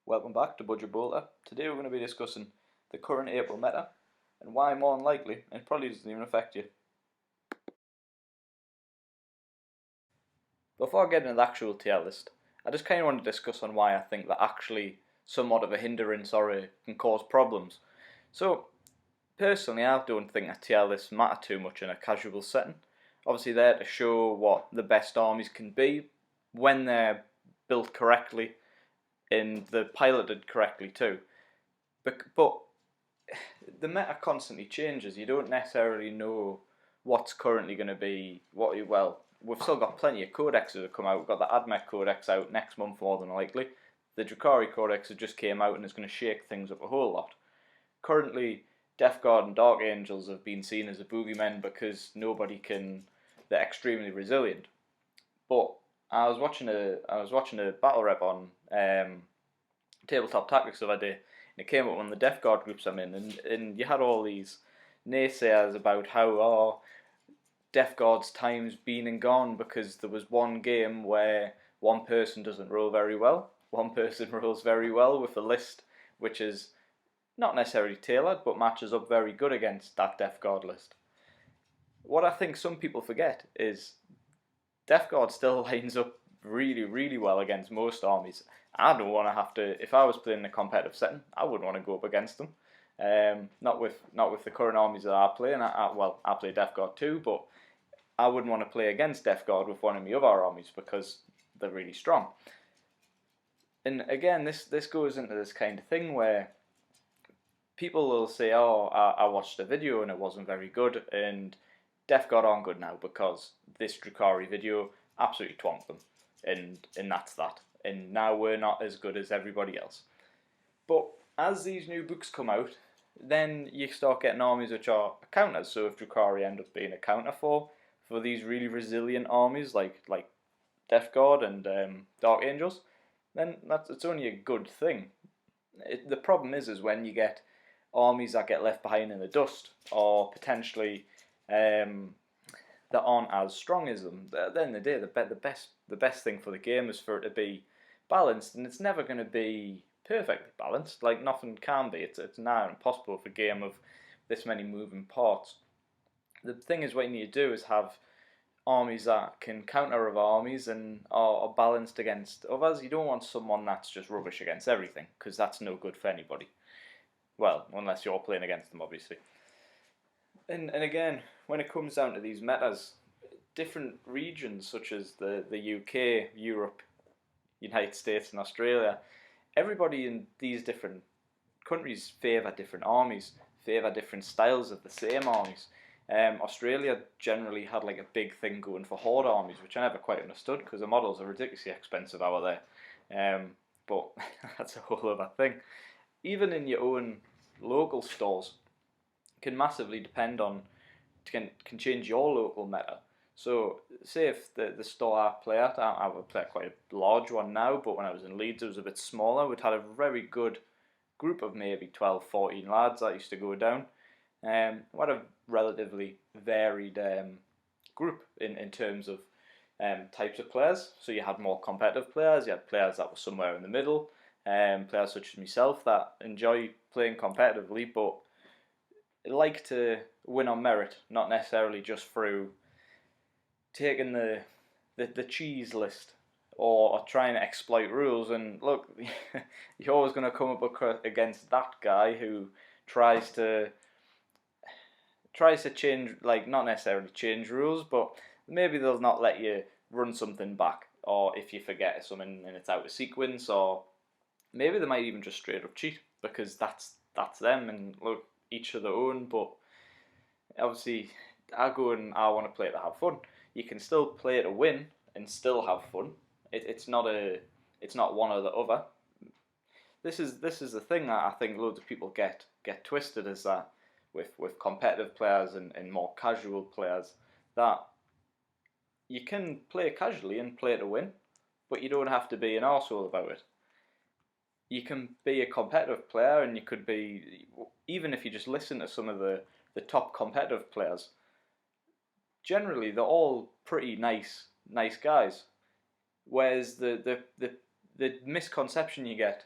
Welcome back to Budget Bolter. Today we're going to be discussing the current April meta and why more than likely it probably doesn't even affect you. Before getting into the actual tier list, I just kind of want to discuss on why I think that actually somewhat of a hindrance or can cause problems. So, personally I don't think a tier list matter too much in a casual setting. Obviously they're to show what the best armies can be when they're built correctly and they're piloted correctly too. But the meta constantly changes. You don't necessarily know what's currently going to be we've still got plenty of codexes that come out. We've got the AdMech codex out next month more than likely. The Drukhari codex has just came out and is going to shake things up a whole lot. Currently, Death Guard and Dark Angels have been seen as a boogeyman because they're extremely resilient. But I was watching a battle rep on Tabletop Tactics the other day, and it came up on the Death Guard groups I'm in, and you had all these naysayers about how Death Guard's time's been and gone because there was one game where one person doesn't roll very well, one person rolls very well with a list which is not necessarily tailored but matches up very good against that Death Guard list. What I think some people forget is Death Guard still lines up really, really well against most armies. I don't want to have to, if I was playing in a competitive setting, I wouldn't want to go up against them. Not with the current armies that I play, and I play Death Guard too, but I wouldn't want to play against Death Guard with one of my other armies because they're really strong. And again, this goes into this kind of thing where people will say, oh, I watched a video and it wasn't very good, and Death Guard aren't good now because this Drukhari video absolutely twonked them, and that's that. And now we're not as good as everybody else. But as these new books come out, then you start getting armies which are counters. So if Drukhari end up being a counter for these really resilient armies like Death Guard and Dark Angels, then it's only a good thing. The problem is when you get armies that get left behind in the dust, or potentially that aren't as strong as them. At the end of the day, the best thing for the game is for it to be balanced, and it's never going to be perfectly balanced. Like, nothing can be. It's now impossible for a game of this many moving parts. The thing is, what you need to do is have armies that can counter other armies and are balanced against others. You don't want someone that's just rubbish against everything, because that's no good for anybody. Well, unless you're playing against them, obviously. And again, when it comes down to these metas, different regions such as the UK, Europe, United States and Australia, everybody in these different countries favour different armies, favour different styles of the same armies. Australia generally had like a big thing going for horde armies, which I never quite understood because the models are ridiculously expensive out there. But that's a whole other thing. Even in your own local stores, can massively depend on, can change your local meta. So say if the store I play at, I would play quite a large one now, but when I was in Leeds it was a bit smaller. We'd had a very good group of maybe 12, 14 lads that used to go down. We had a relatively varied group in terms of types of players. So you had more competitive players, you had players that were somewhere in the middle, players such as myself that enjoy playing competitively but like to win on merit, not necessarily just through taking the cheese list or trying to exploit rules. And look, you're always going to come up against that guy who tries to change, like, not necessarily change rules, but maybe they'll not let you run something back, or if you forget something and it's out of sequence, or maybe they might even just straight up cheat because that's them. And look, each of their own, but obviously I want to play to have fun. You can still play to win and still have fun. It's not one or the other. This is the thing that I think loads of people get twisted, is that with competitive players and more casual players, that you can play casually and play to win, but you don't have to be an arsehole about it. You can be a competitive player, and you could be, even if you just listen to some of the top competitive players, generally they're all pretty nice guys. Whereas the misconception you get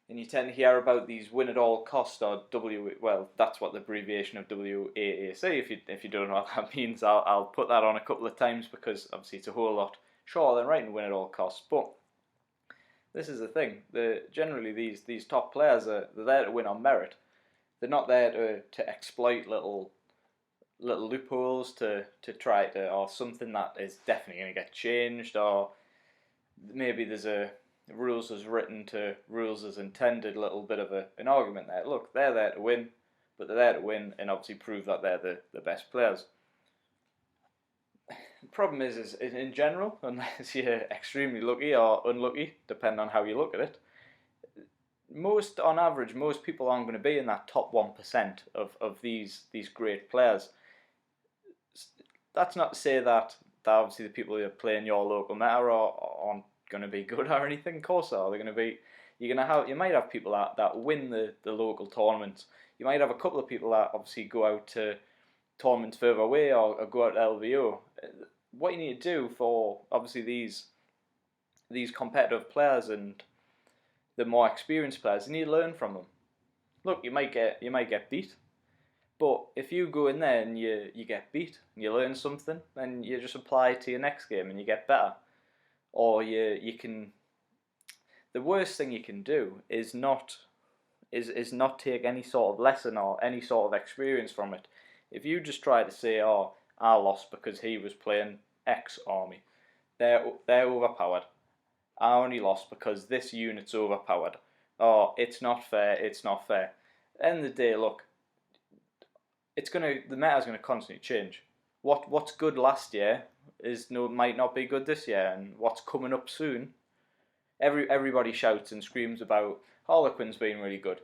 And you tend to hear about these win at all cost, or well, that's what the abbreviation of WAAC. If you don't know what that means, I'll put that on a couple of times, because obviously it's a whole lot shorter than writing win at all costs. But this is the thing: generally these top players they're there to win on merit. They're not there to exploit little loopholes to try to, or something that is definitely going to get changed, or maybe there's a rules as written to rules as intended little bit of an argument there. Look, they're there to win, but they're there to win and obviously prove that they're the best players. The problem is in general, unless you're extremely lucky or unlucky, depending on how you look at it, on average, most people aren't going to be in that top 1% of these great players. That's not to say that obviously the people who are playing your local meta aren't going to be good or anything. Of course they are. They're going to be. You might have people that win the local tournaments. You might have a couple of people that obviously go out to tournaments further away, or go out to LVO. What you need to do for obviously these competitive players and the more experienced players, you need to learn from them. Look, you might get beat, but if you go in there and you get beat and you learn something, then you just apply it to your next game and you get better. Or you can. The worst thing you can do is not take any sort of lesson or any sort of experience from it. If you just try to say, "Oh, I lost because he was playing X army, they're overpowered. I only lost because this unit's overpowered. Oh, it's not fair. It's not fair." At the end of the day, look, the meta's gonna constantly change. What's good last year might not be good this year, and what's coming up soon. Everybody shouts and screams about Harlequin's being really good.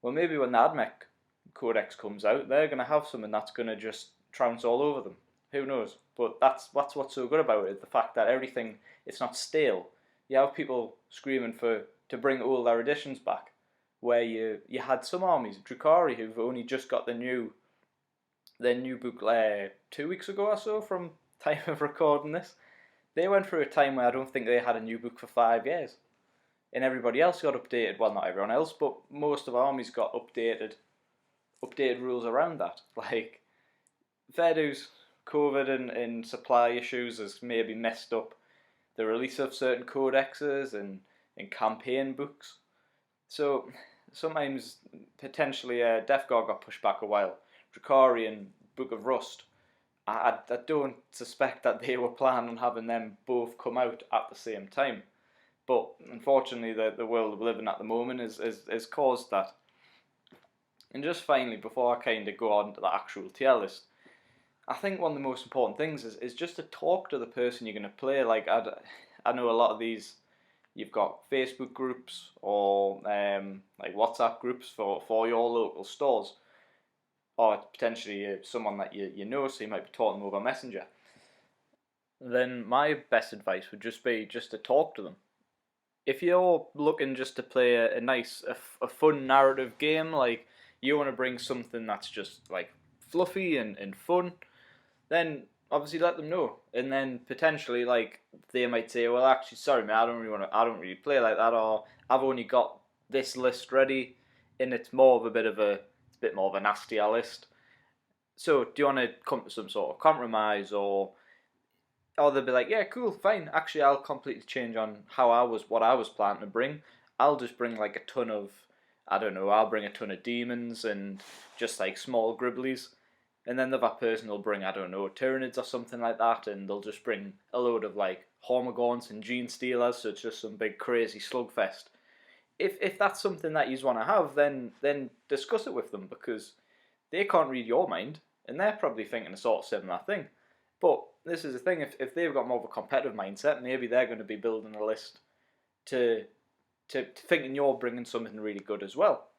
Well, maybe when the AdMech Codex comes out, they're gonna have something that's gonna just trounce all over them. Who knows? But that's what's so good about it, the fact that everything, it's not stale. You have people screaming to bring all their editions back, where you had some armies, Drukhari, who've only just got their new book 2 weeks ago or so from time of recording this. They went through a time where I don't think they had a new book for 5 years. And everybody else got updated, well, not everyone else, but most of armies got updated rules around that. Like, Verdu's COVID and supply issues has maybe messed up the release of certain codexes and campaign books. So sometimes potentially Death Guard got pushed back a while. Drukhari and Book of Rust, I don't suspect that they were planning on having them both come out at the same time. But unfortunately, the world we live in at the moment has caused that. And just finally, before I kind of go on to the actual tier list, I think one of the most important things is just to talk to the person you're going to play. Like, I know a lot of these, you've got Facebook groups or like WhatsApp groups for your local stores, or potentially someone that you know, so you might be talking over Messenger. Then my best advice would just be to talk to them. If you're looking just to play a nice, fun narrative game, like you want to bring something that's just like fluffy and fun, then obviously let them know. And then potentially, like, they might say, well, actually, sorry, mate, I don't really play like that, or I've only got this list ready, and it's a bit more of a nastier list. So do you want to come to some sort of compromise, or they'll be like, yeah, cool, fine. Actually, I'll completely change on what I was planning to bring. I'll just bring like a ton of, I don't know, I'll bring a ton of demons and just like small gribblies. And then the other person will bring, I don't know, Tyranids or something like that, and they'll just bring a load of like Hormagaunts and Gene Stealers, so it's just some big crazy slugfest. If that's something that you want to have, then discuss it with them, because they can't read your mind, and they're probably thinking a sort of similar thing. But this is the thing, if they've got more of a competitive mindset, maybe they're going to be building a list to thinking you're bringing something really good as well.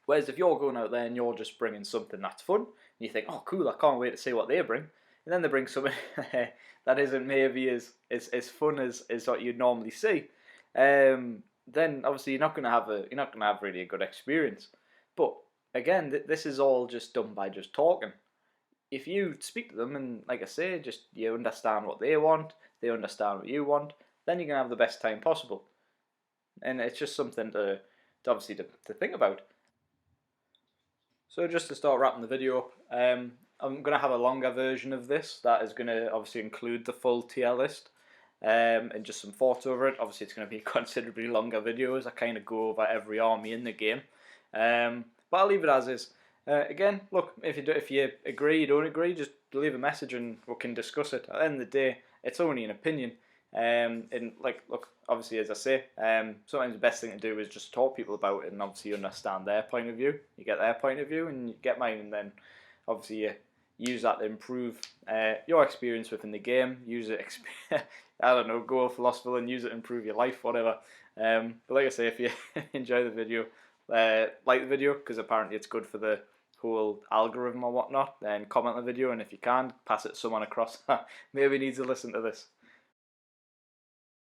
Whereas if you're going out there and you're just bringing something that's fun, and you think, oh cool, I can't wait to see what they bring, and then they bring something that isn't maybe as fun as what you'd normally see, then obviously you're not going to have really a good experience. But again, this is all just done by just talking. If you speak to them and, like I say, just you understand what they want, they understand what you want, then you're going to have the best time possible. And it's just something to obviously to think about. So just to start wrapping the video up, I'm going to have a longer version of this that is going to obviously include the full tier list and just some thoughts over it. Obviously it's going to be a considerably longer video as I kind of go over every army in the game, but I'll leave it as is. Again, look, if you agree, you don't agree, just leave a message and we can discuss it. At the end of the day, it's only an opinion. And like, look, obviously, as I say, sometimes the best thing to do is just talk to people about it and obviously understand their point of view. You get their point of view and you get mine, and then obviously you use that to improve your experience within the game. Use it, I don't know, go philosophical and use it to improve your life, whatever. But like I say, if you enjoy the video, like the video, because apparently it's good for the whole algorithm or whatnot, then comment on the video, and if you can, pass it to someone across that maybe needs to listen to this.